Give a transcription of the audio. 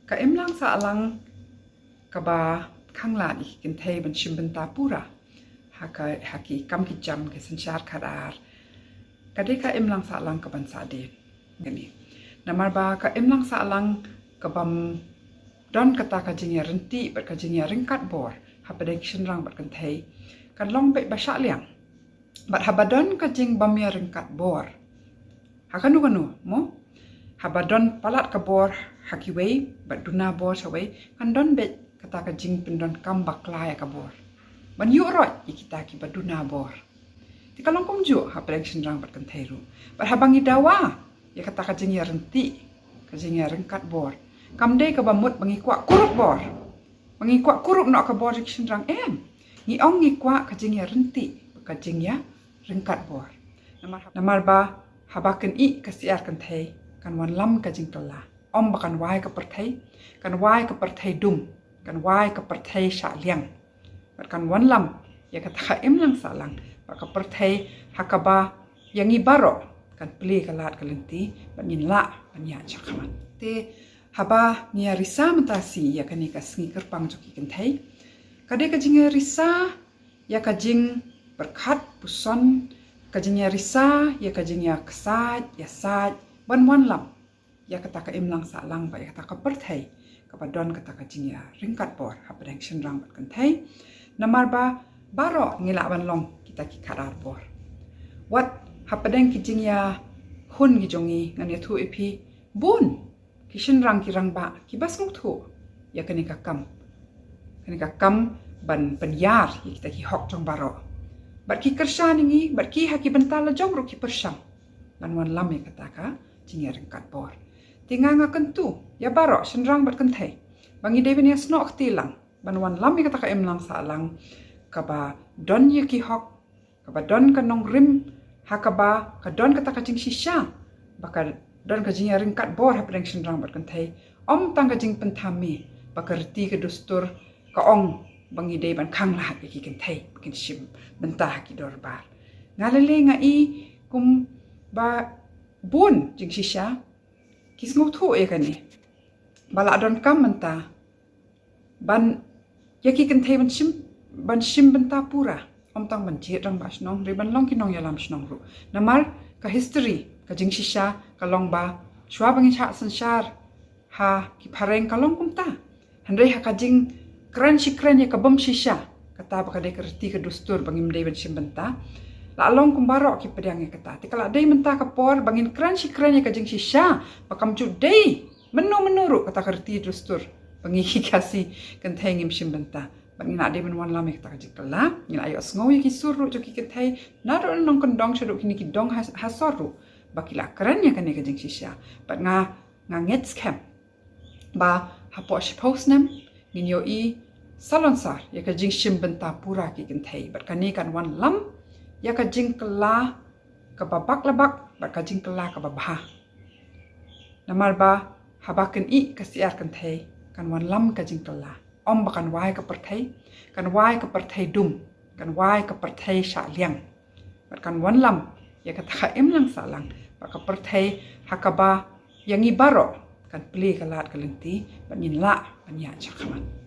ka imlang sa alang kaba kanglan ikin thei ban shimbenta pura haki kam ki jam ke sanchar khadar kadeka imlang sa alang kaban sa de gani namar ba ka imlang sa alang kabam don kata ka jingya renti bat ka jingya ringkat bor hapadek shinrang bat kan thei kan long be ba sha liang bat habadon ka jing bamya ringkat bor hakanu mo habadon palat ka bor hakiwei bat duna bor sawei kan don be kata ka jing pendon kam baklaya ka bor ban yu rot ikita ki baduna bor ti kalong komju hapadek shinrang bat kan thei ru bat habangi dawa ya kata ka jing ya renti ka jing ya ringkat bor kam dei ka bamut bangi kwa kurup bor bangi kwa kurup no ka bor shinrang ngi ong ngi kwa ka jing ya renti ka jing ya ringkat bor namar ba habaken I kasiar kan thei kan wan lam ka jing tala om bakan wai ka perthei kan wai ka perthei dum kan wai ka perthei sha liang bat kan wan lam ya kata ka imlang salang ba ka perthei hakaba yangi baro kan pli kalat kalenti ban yin la ban ya chakaman te haba nia risa matasi ya kani ka sngi kerpang joki kan thei kade ka jing risa ya ka jing berkat puson ka jing ya risa ya ka jing ya kesat ya sat ban wan lam ya kata ka imlang salang ba ya kata ka perthei ka badon kata ka jing ya ringkat bor hapadeng shinrang bat kan thei namar ba baro ngila ban long kita ki karar bor wat hapadeng ki jing ya hun gi jongi ngan ya thu ipi bun ki shinrang ki rang ba ki bas nguk thu ya kani ka kam ban penyar kita ki hok jong baro bat ki kersha ningi bat ki haki bental jong ru ki persang ban wan lam ya kata ka jing ya ringkat bor tinga kentu ya baro shinrang bat kan thei bangi dewen ya snok tilang ban wan lam ya kata ka imlang sa alang kaba don ya ki hok kaba don kanong rim hakaba ka don kata ka jing shisha baka don ka jing ya ringkat bor hapadeng shinrang bat kan thei om tang ka jing penthami baka reti ka dustur ka ong bangi dei ban khang lahat ki kan thei kin shim bentah ki dor bar ngalele nga I kum ba bun jing shisha kisngu thu e kani bala don kam menta ban yaki kan thei ban shim benta pura om tang ban chet rang ba snong ri ban long ki nong yalam snong ru namar ka history ka jing shisha ka long ba shwa bangi cha sanshar ha ki phareng ka long kumta handrei ha ka jing kran ya ka bom shisha kata ba ka de kerti ka dustur bangim dei ban shim benta la long kumbaro ki pedang ya kata ti kala dei menta ka por bangin kran ya ka jing shisha pakam chu dei menu ru kata kerti dustur bangi ki kasi kan thei ngim shim benta bangin ade ben wan lam kata ka jikala ngin ayo sngo ki suru jo ki kan thei na ro nong kan dong shadu kini ki dong hasoru bakila kran ya kan ka jing shisha bat nga nget scam ba hapo shposnem ngin yo I salonsar ya ka jing shim benta pura ki kan thei bat kani kan wan lam ya ka jing kala ka babak labak bat ka jing kala ka babha namar ba habaken I kasiar kan thei kan wan lam ka jing kala om bakan wai ka perthei kan wai ka perthei dum kan wai ka perthei sha liang bat kan wan lam ya ka tha imlang salang ba ka perthei hakaba yangi baro kan pli kalat kalenti ban yin la ban ya chakaman